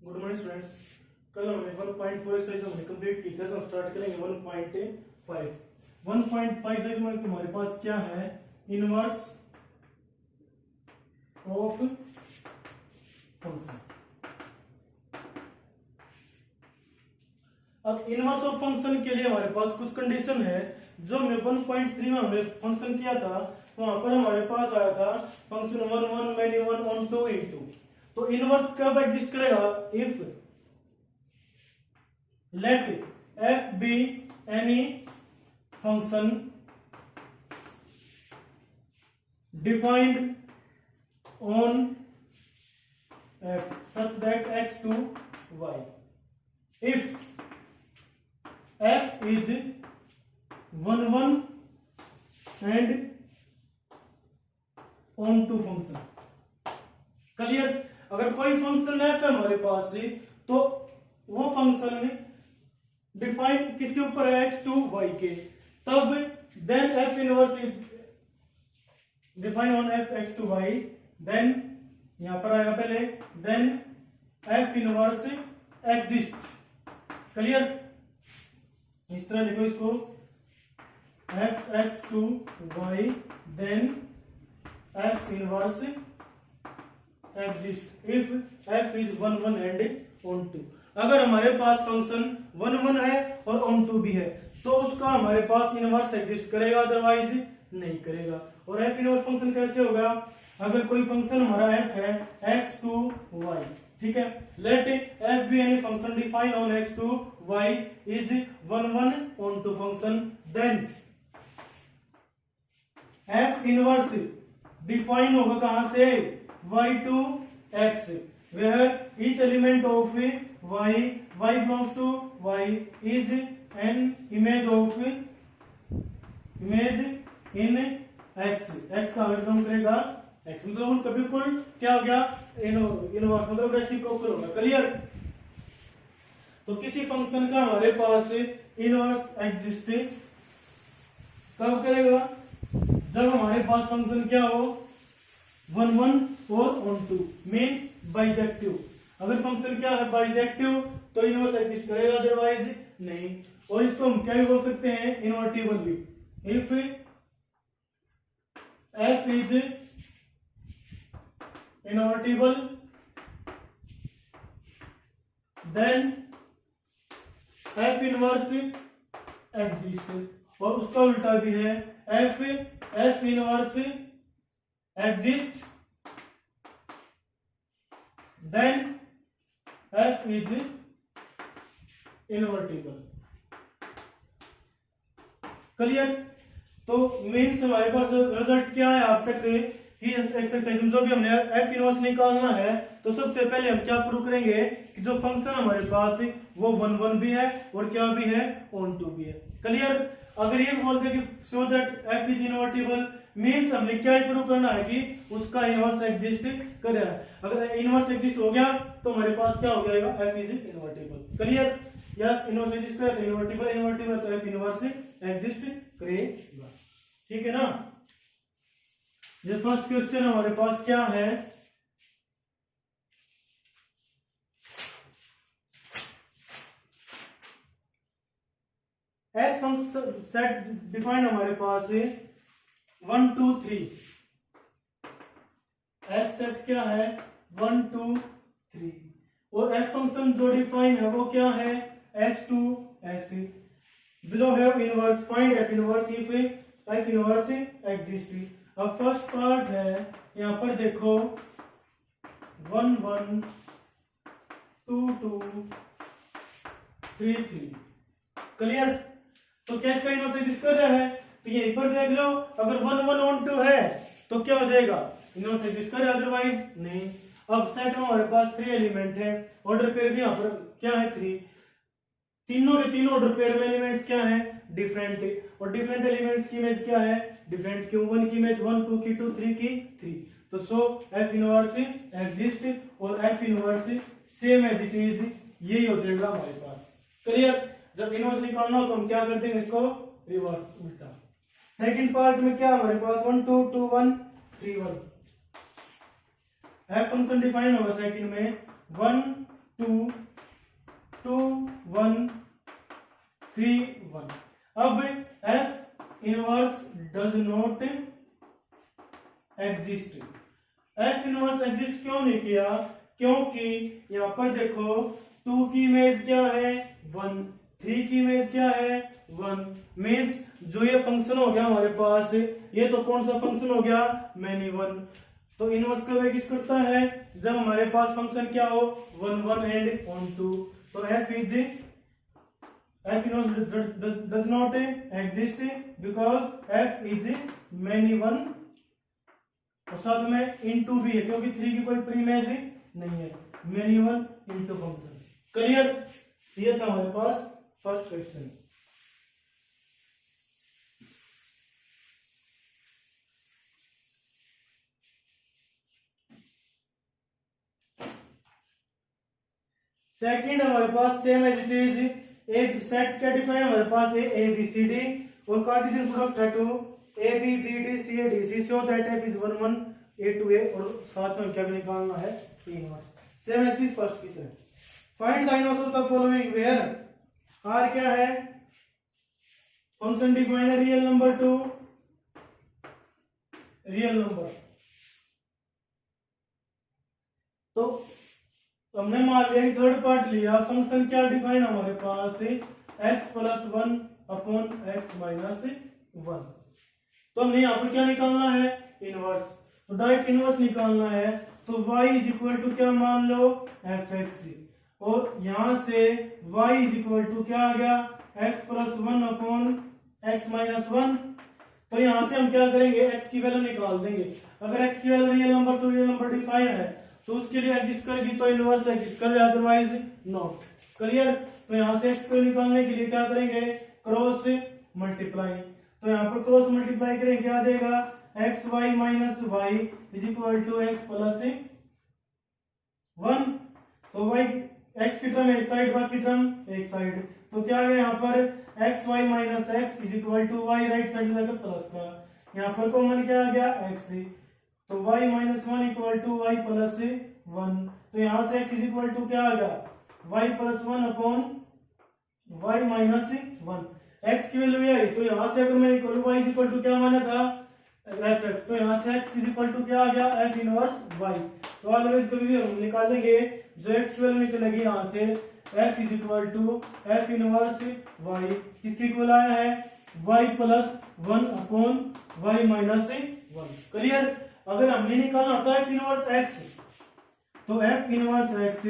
Good morning students. कल हमने 1.4 exercise हमने कंप्लीट की थी, तो हम स्टार्ट करेंगे 1.5। 1.5 एक्सरसाइज में तुम्हारे पास क्या है, इनवर्स ऑफ फंक्शन। अब इनवर्स ऑफ फंक्शन के लिए हमारे पास कुछ कंडीशन है। जो हमने 1.3 में हमने फंक्शन किया था, तो वहां पर हमारे पास आया था फंक्शन 1 1 मैनी 1 ऑन 2 इनटू। तो इनवर्स कब एग्जिस्ट करेगा? If let f be any function defined on f such that x to y. If f is 1 1 and on to function. Clear? अगर कोई फंक्शन f है हमारे पास से, तो वो फंक्शन डिफाइन किसके ऊपर है? x टू y के। तब then f inverse is define on f x to y। Then यहां पर आएगा पहले, then f inverse exist. Clear? इस तरह लिखो इसको, f x to y then f inverse exist if f is 1 1 and on 2। अगर हमारे पास फंक्शन 1 1 है और ऑन 2 भी है, तो उसका हमारे पास इनवर्स एग्जिस्ट करेगा, अदरवाइज नहीं करेगा। और f इनवर्स फंक्शन कैसे होगा? अगर कोई फंक्शन हमारा f है x टू y, ठीक है, let f be any function define on x to y is 1 1 on 2 function, then f inverse define होगा कहां से? y to x, where each element of y belongs to y is an image in x। x का belong करेगा x, मतलब उनका बिल्कुल क्या हो गया? इनवर्स, मतलब रेसिप्रोकल होगा। क्लियर? तो किसी फंक्शन का हमारे पास इनवर्स एग्जिस्ट कब करेगा? जब हमारे पास फंक्शन क्या हो? 1 1 और ऑन 2 मीन्स बाइजेक्टिव। अगर फंक्शन क्या है? बाइजेक्टिव, तो इनवर्स एग्जिस्ट करेगा, अदरवाइज नहीं। और इसको हम क्या भी बोल सकते हैं? इनवर्टिबल भी। If f is invertible then f inverse exist. और उसका उल्टा भी है, f inverse exist then f is invertible. Clear? तो मीन्स हमारे पास रिजल्ट क्या है अब तक कि एक्सरसाइज में जो भी हमने f इनवर्स निकालना है, तो सबसे पहले हम क्या प्रूव करेंगे कि जो फंक्शन हमारे पास वो 1 1 भी है और क्या भी है? ऑन 2 भी है। क्लियर? अगर ये बोलते कि so that f is invertible, means हमने क्या ही प्रूव करना है कि उसका इनवर्स एग्जिस्ट कर रहा है। अगर इनवर्स एग्जिस्ट हो गया तो हमारे पास क्या हो जाएगा? f is invertible. क्लियर? या इनवर्स एग्जिस्ट करे तो इनवर्टिबल, इनवर्टिबल तो f इनवर्स एग्जिस्ट करेगा। ठीक है ना? ये फर्स्ट क्वेश्चन हमारे पास क्या है? एस फंक्शन सेट डिफाइंड हमारे पास 1 2 3। एस सेट क्या है? 1 2 3। और एफ फंक्शन जो डिफाइन है वो क्या है? S to S. Below have inverse, find F inverse if F inverse exist. अब फर्स्ट पार्ट है, यहां पर देखो 1 1 2 2 3 3। क्लियर? तो क्या इसका इनवर्स एग्जिस्ट कर रहा है? तो यहीं पर देख लो, अगर 1 1 ऑन 2 है तो क्या हो जाएगा? इनवर्स एग्जिस्ट कर रहा है, अदरवाइज नहीं। अब सेट में हमारे पास 3 एलिमेंट है, ऑर्डर पेयर भी यहाँ पर क्या है? 3। तीनों के तीनों ऑर्डर पेयर में एलिमेंट्स क्या है? डिफरेंट। और डिफरेंट एलिमेंट्स की इमेज क्या है? डिफरेंट। क्यों? 1 की इमेज 1, 2 की 2, 3 की 3। तो सो एफ इनवर्स एग्जिस्ट और F inverse same as it is, यही हो जाएगा हमारे पास। क्लियर? जब इनवर्स निकालना हो तो हम क्या करते हैं? इसको रिवर्स, उल्टा। सेकंड पार्ट में क्या हमारे पास? 1 2 2 1 3 1। एफ फंक्शन डिफाइन होगा सेकंड में 1 2 2 1 3 1। अब f inverse does not exist. F inverse exist क्यों नहीं किया? क्योंकि यहाँ पर देखो 2 की इमेज क्या है 1, 3 की इमेज क्या है 1। मीन्स जो ये फंक्शन हो गया हमारे पास, ये तो कौन सा फंक्शन हो गया मैनी वन। तो इनवर्स कब एग्जिस्ट करता है? जब हमारे पास फंक्शन क्या हो 1 1 एंड ऑन 2। तो F inverse does not exist because F is many one, और साथ में इनटू भी है क्योंकि 3 की कोई प्री इमेज नहीं है। Many one into function. Clear? ये था हमारे पास फर्स्ट क्वेश्चन। सेकंड हमारे पास सेम एज इट इज, एक सेट क्या डिफाइन हमारे पास है ए बी सी डी, और कार्टेशियन प्रोडक्ट है to A B B D C A D C, so that F is 1 1 A to A, और साथ में क्या निकालना है A inverse. Same as it is first की तरह। Find the inverse of the following where are क्या है? फंक्शन डिफाइन है real number to real number. तो हमने मान लिया कि थर्ड पार्ट लिया, फंक्शन क्या डिफाइन हमारे पास x plus 1 upon x minus 1। तो हमने यहाँ पर क्या निकालना है इनवर्स, तो डायरेक्ट इनवर्स निकालना है। तो y इज इक्वल टू क्या मान लो fx, और यहां से y इज इक्वल टू क्या आ गया x plus 1 upon x minus 1। तो यहां से हम क्या करेंगे x की वैल्यू निकाल देंगे। अगर x की value real number to real number define है तो उसके लिए एग्जिस्ट करेगी तो इनवर्स एग्जिस्ट करे, अदरवाइज नॉट। क्लियर? तो यहां से x को निकालने के लिए क्या करेंगे क्रॉस मल्टीप्लाई। तो यहाँ पर क्रॉस मल्टीप्लाई करेंगे क्या आ जाएगा X Y minus Y is equal to X plus 1। तो वाई एक्स की टर्म एक साइड, वाई की टर्म एक साइड, तो क्या आ गया यहाँ पर X Y minus X is equal to Y right side में जाकर प्लस का, यहाँ पर कॉमन क्या आ गया एक्स, तो y minus 1 equal to Y plus 1। तो यहां से x इज इक्वल टू क्या आ गया y plus 1 upon y minus 1। x की वैल्यू ये आई, तो यहां से अगर मैं करूं y इज इक्वल टू क्या माना था fx, तो यहां से x इज इक्वल टू क्या आ गया f इनवर्स y। तो ऑलवेज कभी भी हम निकालेंगे जो x की वैल्यू निकलेगी यहां से x is equal to f inverse y, किसके इक्वल आया है y plus 1 upon y minus 1। Clear? अगर हमने निकालना होता है f इनवर्स x, तो f inverse x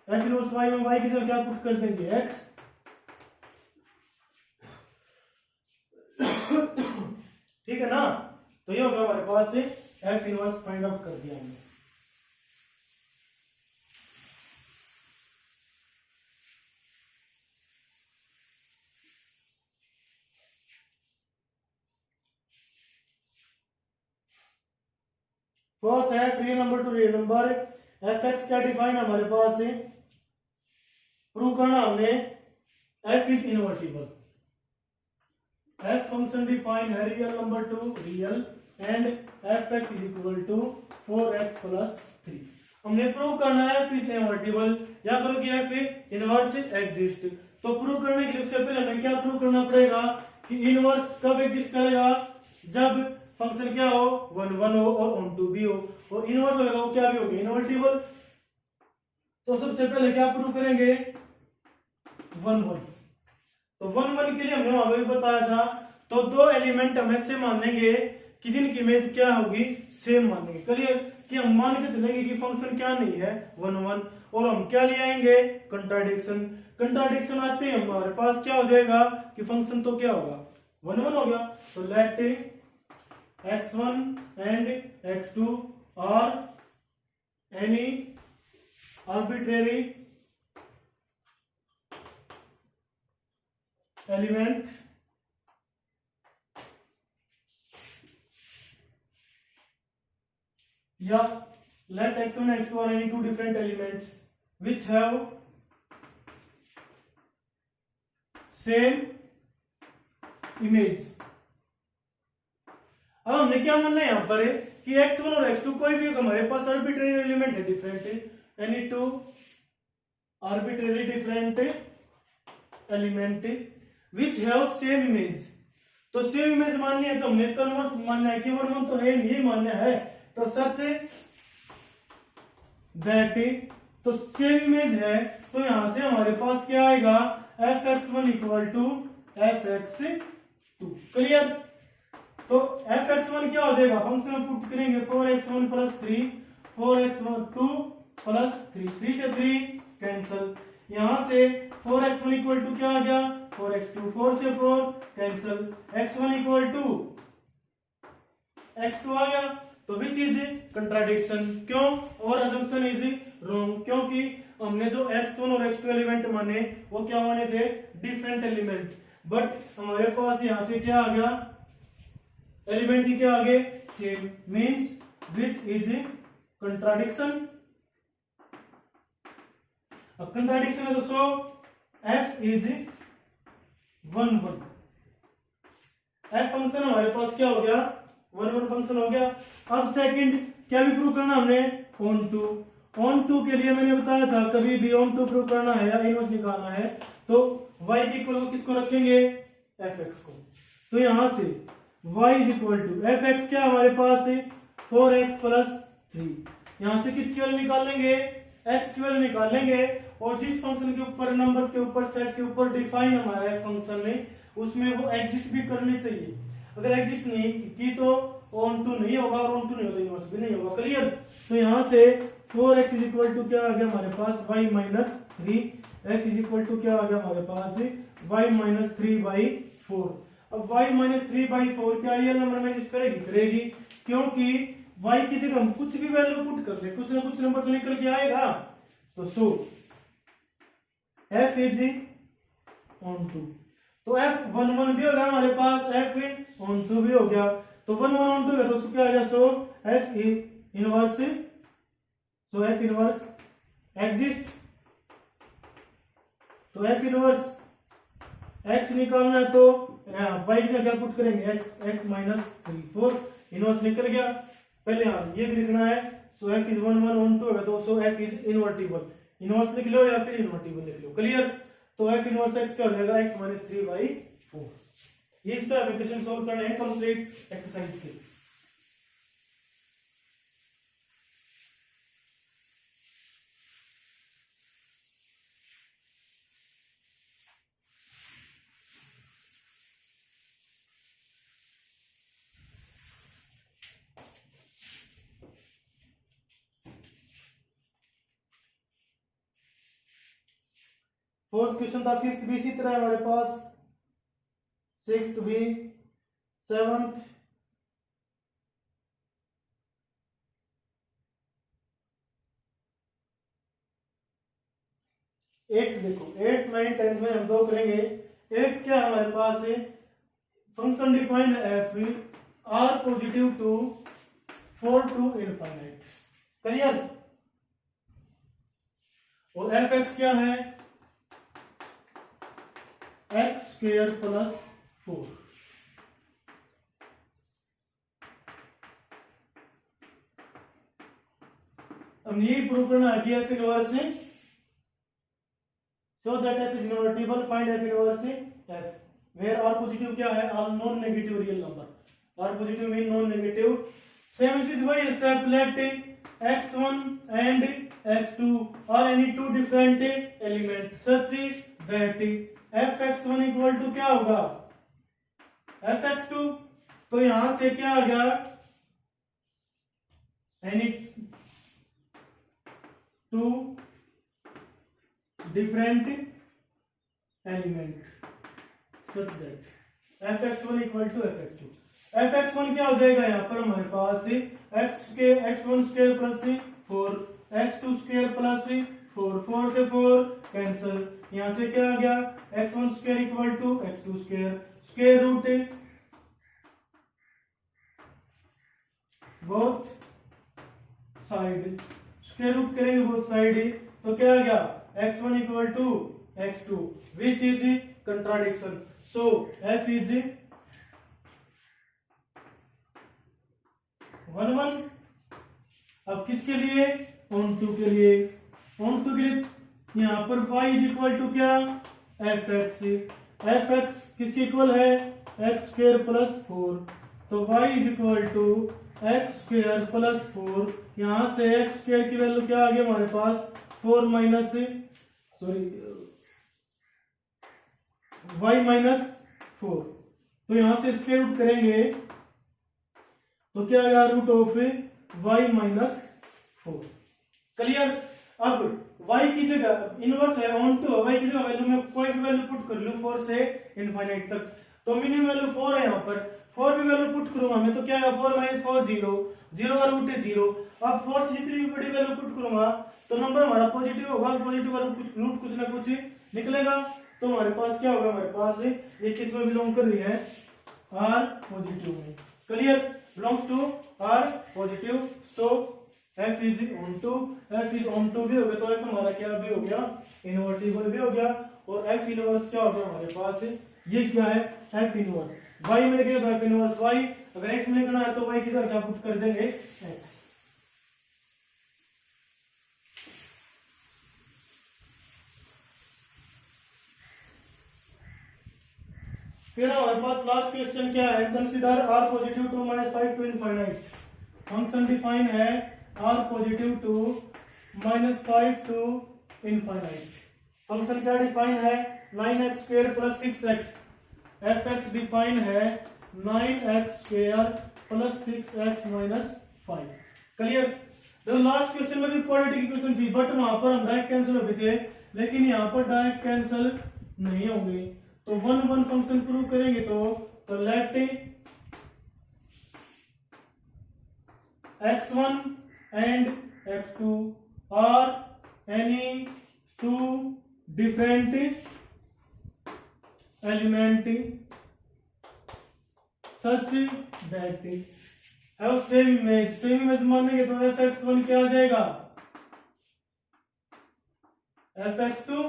f inverse y में y की जगह क्या पुट कर देंगे x। ठीक है ना? तो ये होगा हमारे पास से f इनवर्स फाइंड आउट कर दिया हमने। फोर्थ है real number to real number. F X क्या डिफाइन हमारे पास है, प्रूव करना हमने F is invertible. F function define है real number to real and F X is equal to 4x plus 3। हमने प्रूव करना है एफ इज इनवर्टिबल, या करो कि एफ इनवर्स एग्जिस्ट। तो प्रूव करने के लिए सबसे पहले हमें क्या प्रूव करना पड़ेगा कि इनवर्स कब एग्जिस्ट करेगा, जब फंक्शन क्या हो 1 1 हो और ऑन टू भी हो, और इनवर्स होगा वो क्या भी होगा इनवर्टिबल। तो सबसे पहले क्या प्रूव करेंगे 1 1। तो 1 1 के लिए हमने वहां भी बताया था, तो दो एलिमेंट हम ऐसे मान लेंगे कि जिनकी इमेज क्या होगी सेम मानेंगे। क्लियर? कि हम मान के चलेंगे कि फंक्शन क्या नहीं है 1 1, और हम क्या ले आएंगे कंट्राडिक्शन। कंट्राडिक्शन आते ही हमारे पास क्या हो जाएगा कि फंक्शन तो क्या होगा 1 1 होगा। तो late x1 and x2 are any arbitrary element या let x1 and x2 are any two different elements which have same image। अब हमने क्या मानना है यहां पर कि x1 और x2 कोई भी हमारे पास आर्बिट्रेरी एलिमेंट है different, any two arbitrary different element which have same image। तो सेम इमेज माननी है तो हमने कन्वर्स मानना है कि 1 1 तो है नहीं मानना है, तो सच दैट तो सेम इमेज है, तो यहां से हमारे पास क्या आएगा fx1 equal to fx2। Clear. तो fx1 क्या हो जाएगा, फंक्शन में पुट करेंगे 4x1 प्लस 3 4x2 प्लस 3 3 से 3 कैंसल, यहां से 4x1 इक्वल टू क्या आ गया 4x2 4 से 4 cancel, x1 equal to x2 आ गया। तो विच इज कंट्राडिक्शन, क्यों, और अजम्पशन इज रॉन्ग, क्योंकि हमने जो x1 और x2 एलिमेंट माने वो क्या माने थे डिफरेंट एलिमेंट, बट हमारे पास यहां से क्या आ गया एलिमेंट ही क्या आ गए same, means which is contradiction. अब कंट्राडिक्शन है दोस्तों f इज 1 1, f फंक्शन हमारे पास क्या हो गया 1 1 फंक्शन हो गया। अब सेकंड क्या भी प्रूव करना हमने ऑन टू के लिए मैंने बताया था कभी भी ऑन टू प्रूव करना है या इनवर्स निकालना है तो y के इक्वल किसको रखेंगे fx को, तो यहां से y is equal to fx क्या हमारे पास है 4x प्लस 3, यहां से किसकी वैल्यू निकाल लेंगे x की वैल्यू निकाल लेंगे, और जिस फंक्शन के ऊपर नंबर्स के ऊपर सेट के ऊपर डिफाइन हमारा है फंक्शन में उसमें वो एग्जिस्ट भी करनी चाहिए, अगर एग्जिस्ट नहीं की तो ऑन टू नहीं होगा और ऑन टू नहीं होगा इनवर्स भी नहीं होगा। क्लियर। तो यहां से 4x इज इक्वल टू क्या आ गया हमारे पास y minus 3, x is equal to क्या आ गया हमारे पास y माइनस 3/4। अब y माइनस 3/4 क्या रियल नंबर में एग्जिस्ट करेगी, क्योंकि y की जगह हम कुछ भी वैल्यू पुट कर ले कुछ ना कुछ नंबर तो निकल के आएगा, तो सो f इज ऑन टू, तो f 1 1 भी होगा हमारे पास, f ऑन टू भी हो गया, तो 1 1 ऑन टू है दोस्तों क्या आ गया, सो f इनवर्स, सो f इनवर्स एग्जिस्ट, तो f इनवर्स x निकालना है तो y की जगह पुट करेंगे x माइनस 3 4 इनवर्स निकल गया। पहले हाँ ये भी लिखना है, सो f इज 1 1 ऑन टू है तो सो f इज इनवर्टिबल, इनवर्स लिख लो या फिर इनवर्टिबल लिख लो। क्लियर। तो f इनवर्स x क्या हो जाएगा x माइनस 3/4। इस तरह में क्वेश्चन सॉल्व करने हैं कंप्लीट एक्सरसाइज के। फोर्थ क्वेश्चन था, फिफ्थ भी इसी तरह हमारे पास, सिक्स्थ भी, सेवंथ, एट्थ देखो, एट्थ नाइन टेंथ में हम दो करेंगे। एट्थ क्या हमारे पास है function defined F R positive to 4 to infinite. Clear. और एफ एक्स क्या है एक्स स्क्वायर प्लस 4। अब यही प्रूव करना है कि एफ इनवर्स है, so that F is invertible, find F inverse F where R positive क्या है R non negative real number, R positive mean non negative. Same is वही step, let x1 and x2 are any two different element such that fx1 equal to क्या होगा fx2, तो यहां से क्या आ गया any two different element such that fx1 equal to fx2। fx1 क्या हो जाएगा यहाँ पर हमारे पास x1 square plus 4 x2 square plus 4 4 से 4 कैंसल, यहां से क्या आ गया x1 square equal to x2 square, square root both side, square root करेंगे बोथ साइड, तो क्या आ गया x1 equal to x2 which is contradiction, so f is 1 1। अब किसके लिए ऑन टू के लिए, ऑन टू के लिए यहाँ पर y इज इक्वल टू क्या, एफ एक्स। एफ एक्स किसके इक्वल है, एक्स स्क्वायर प्लस 4। तो y is equal to X square plus 4। यहाँ से एक्स स्क्वायर की वैल्यू क्या आ गई हमारे पास, 4 माइनस y माइनस 4। तो यहाँ से स्क्वायर रूट करेंगे तो क्या आएगा, root of y minus 4। Clear. अब y की जगह इनवर्स है ऑन टू, y की जगह वैल्यू में कोई भी वैल्यू पुट कर लूं 4 से इनफाइनाइट तक, तो मिनिमम वैल्यू 4 है। यहाँ पर 4 भी वैल्यू पुट करूंगा मैं तो क्या है, 4 माइनस 4 0, 0 का रूट है 0। अब 4 से जितनी भी बड़ी वैल्यू पुट करूंगा तो नंबर हमारा पॉजिटिव होगा, पॉजिटिव का रूट कुछ ना कुछ निकलेगा। तो हमारे पास क्या होगा, हमारे पास ये किस में बिलोंग कर रही है, आर पॉजिटिव में। Clear, belongs to R positive. So f is onto, f is onto भी हो गया तो f हमारा क्या भी हो गया, इनवर्टिबल भी हो गया। और f इनवर्स क्या हो गया हमारे पास, ये क्या है, f इनवर्स। y मिल गया तो f इनवर्स y, अगर x में करना है तो y की जगह क्या पुट कर देंगे, x। फिर हमारे पास लास्ट क्वेश्चन क्या है, consider r positive 2 - 5 to infinite. Function define है r positive 2 - 5 to infinite. Function क्या डिफाइन है, 9x square plus 6x। fx define है 9x square plus 6x minus 5। Clear. तो लास्ट क्वेश्चन में भी क्वाड्रेटिक इक्वेशन थी, बट वहां पर हम डायरेक्ट कैंसिल हो गए थे, लेकिन यहाँ पर डायरेक्ट कैंसिल नहीं होंगे। तो 1 1 फंक्शन प्रूव करेंगे तो late x1 and x2 are any two different element such that have same image। Same image मानेंगे तो fx1 क्या आ जाएगा, fx2।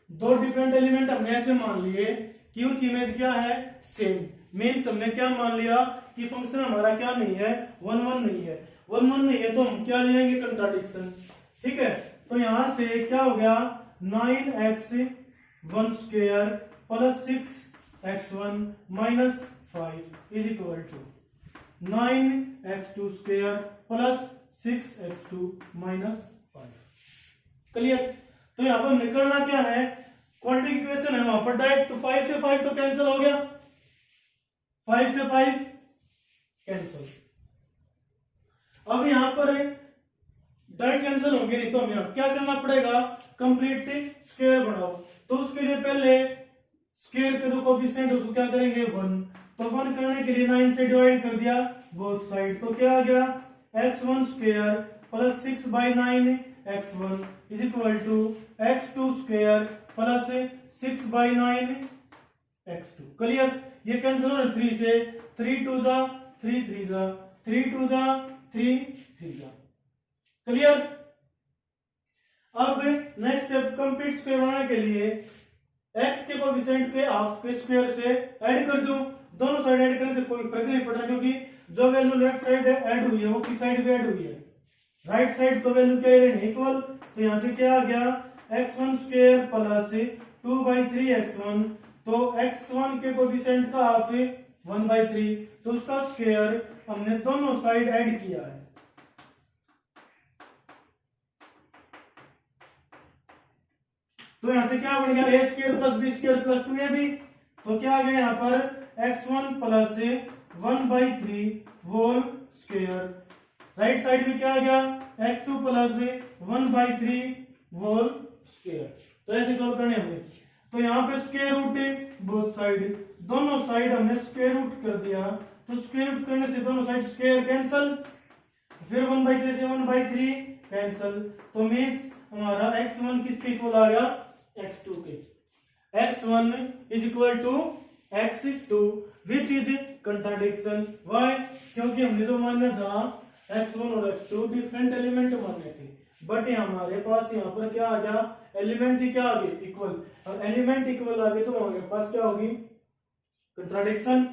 दो डिफरेंट एलिमेंट हमने ऐसे मान लिए कि उनकी इमेज क्या है, सेम। मीन्स हमने क्या मान लिया कि फंक्शन हमारा क्या नहीं है, 1 1 नहीं है। 1 1 नहीं है तो हम क्या लेंगे, कंट्राडिक्शन। ठीक है, तो यहां से क्या हो गया, 9x1 square plus 6x1 minus 5 is equal to 9x2 square plus 6x2 minus 5। Clear. तो यहां पर निकलना क्या है, क्वाड्रेटिक इक्वेशन है वहां पर डायरेक्ट, तो 5 से 5 तो कैंसिल हो गया, 5 से 5 कैंसिल। अब यहां पर डायरेक्ट कैंसिल होंगे नहीं तो हमें क्या करना पड़ेगा, कंप्लीट स्क्वायर बनाओ। तो उसके लिए पहले स्क्वायर के जो कोफिशिएंट उसको क्या करेंगे, 1। तो 1 करने के लिए 9 से डिवाइड कर दिया बोथ साइड, तो क्या आ गया, x1 square plus 6/9 x1 is equal to x2 square plus 6/9 x2। Clear. ये कैंसिल हो रहा है 3 से, 3 2 जा 3 3 जा 3 2 जा 3 3 जा। क्लियर। अब नेक्स्ट स्टेप, कंप्लीट स्क्वायर बनाने के लिए x के कोएफिशिएंट के हाफ के स्क्वायर से ऐड कर दूं। दोनों साइड ऐड करने से कोई फर्क नहीं पड़ रहा, क्योंकि जो वैल्यू लेफ्ट साइड ऐड हुई है वो किस साइड भी ऐड हुई है, राइट साइड। तो वैल्यू क्या है, इक्वल। तो यहां से क्या आ गया, x1 स्क्वायर प्लस 2/3 x1। तो x1 के कोएफिशिएंट का हाफ 1/3, तो उसका स्क्वायर हमने दोनों साइड ऐड किया है। तो यहां से क्या बन गया, a square plus b square plus 2ab। तो क्या आ गया यहाँ पर, x1 plus 1/3 whole square. Right side में क्या आ गया, x2 प्लस 1/3 होल स्क्वायर। तो ऐसे सॉल्व करने हमने। तो यहाँ पे स्क्वायर रूट बोथ साइड, दोनों साइड हमने स्क्वायर रूट कर दिया। तो स्क्वायर रूट करने से दोनों साइड स्क्वायर कैंसल, फिर 1/3 से 1/3 कैंसल। तो मीन्स हमारा x1 किसके इक्वल आ गया, x2 के। x1 is equal to x2 which is contradiction. Why, क्योंकि हमने जो माना था x1 और x2 डिफरेंट एलिमेंट माने थे, बट हमारे पास यहाँ पर क्या आ गया, एलिमेंट ही क्या आ गए, इक्वल। और एलिमेंट इक्वल आ गए तो हमारे पास क्या होगी, contradiction.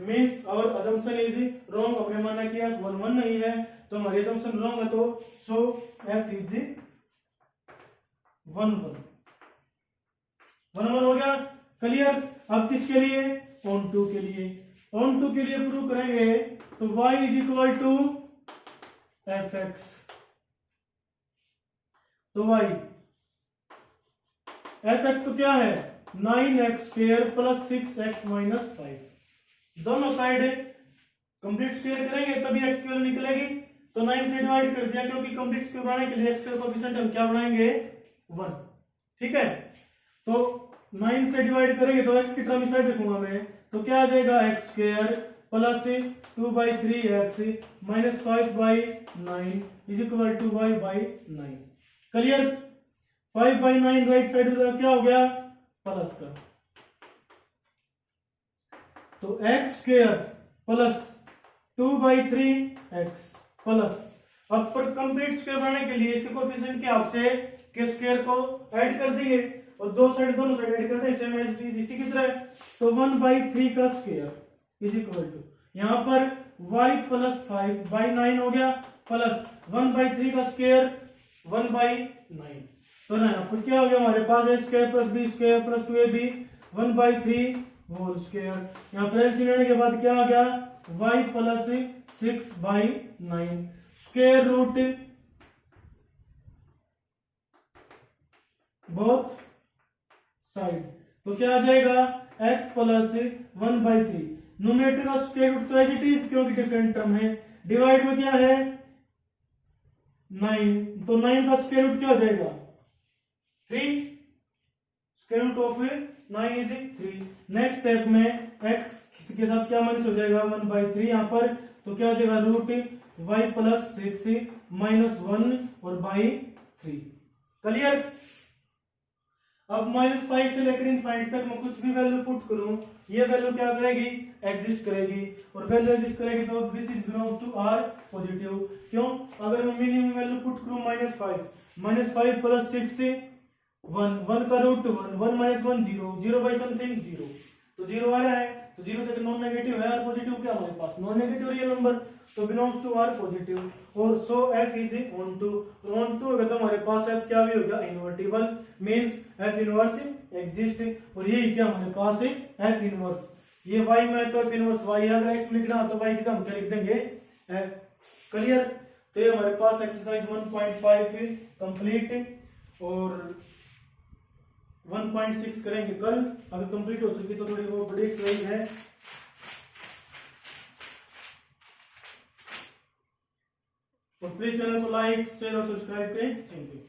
Means our assumption is wrong. हमने माना कि 1 1 नहीं है, तो हमारी assumption wrong है, तो so f is 1 1 1 1 हो गया क्लियर। अब किसके लिए, ऑन टू के लिए, ऑन टू के लिए प्रूव करेंगे तो y is equal to F X, तो y एफ एक्स तो क्या है 9x² प्लस 6x माइनस 5, दोनों साइड कंप्लीट स्क्वायर करेंगे तभी x² निकलेगी, तो 9 से डिवाइड कर दिया क्योंकि कंप्लीट स्क्वायर बनाने के लिए x² कोएफिशिएंट हम क्या बनाएंगे 1, ठीक है। तो 9 से डिवाइड करेंगे तो x की टर्म इस साइड रखूंगा मैं, तो क्या आ जाएगा x² plus 2/3x minus 5/9 is equal to y/9, clear. 5/9 right side क्या हो गया प्लस का, तो x² प्लस 2/3x प्लस, अब पर कंप्लीट स्क्वायर बनाने के लिए इसके कोएफिशिएंट के हिसाब से के स्क्वायर को ऐड कर देंगे और दोनों साइड ऐड कर देंगे सेम एज इसी की तरह, तो 1/3 का स्क्वायर इज इक्वल टू यहां पर y प्लस 5/9 हो गया प्लस 1/3 का स्क्वायर 1/9, तो ना यहाँ पर क्या हो गया हमारे पास a square plus b square plus 2ab 1/3 whole square, यहाँ पर एलसीएम लेने के बाद क्या आ गया y plus 6/9 square root both side, तो क्या आ जाएगा x प्लस 1/3, न्यूमरेटर का स्क्वायर रूट तो एज इट इज क्योंकि डिफरेंट टर्म है, डिवाइड में क्या है 9, तो 9 का स्क्वायर रूट क्या हो जाएगा 3, square root of 9 is 3। Next step में x के साथ क्या माइनस हो जाएगा 1/3 यहाँ पर, तो क्या हो जाएगा रूट y प्लस 6 माइनस 1 और बाई 3, क्लियर। अब -5 से लेकर इनफाइनाइट तक मैं कुछ भी वैल्यू पुट करूं, ये वैल्यू क्या करेगी एग्जिस्ट करेगी, और वैल्यू एग्जिस्ट करेगी तो this is belongs to R positive, क्यों, अगर मैं मिनिमम वैल्यू पुट करूं -5 प्लस 6 1 का रूट 1 माइनस 1 0 0 बाई समथिंग 0, तो 0 आ रहा है, तो 0 तक नॉन नेगेटिव है, आर पॉजिटिव क्या हमारे पास नॉन नेगेटिव रियल नंबर, तो बिलोंग्स टू आर पॉजिटिव, और so f is onto, onto होगा तो हमारे पास f क्या भी होगा invertible, means f inverse exist, और ये क्या हमारे पास है f इनवर्स, ये y में तो f इनवर्स y है, अगर x लिखना हो तो y की जगह हम क्या लिख देंगे क्लियर। तो ये हमारे पास एक्सरसाइज 1.5 कंप्लीट, और 1.6 करेंगे कल, अभी कंप्लीट हो चुकी तो थोड़ी वो बड़ी एक्सरसाइज है। और प्लीज चैनल को लाइक शेयर और सब्सक्राइब करें, थैंक यू।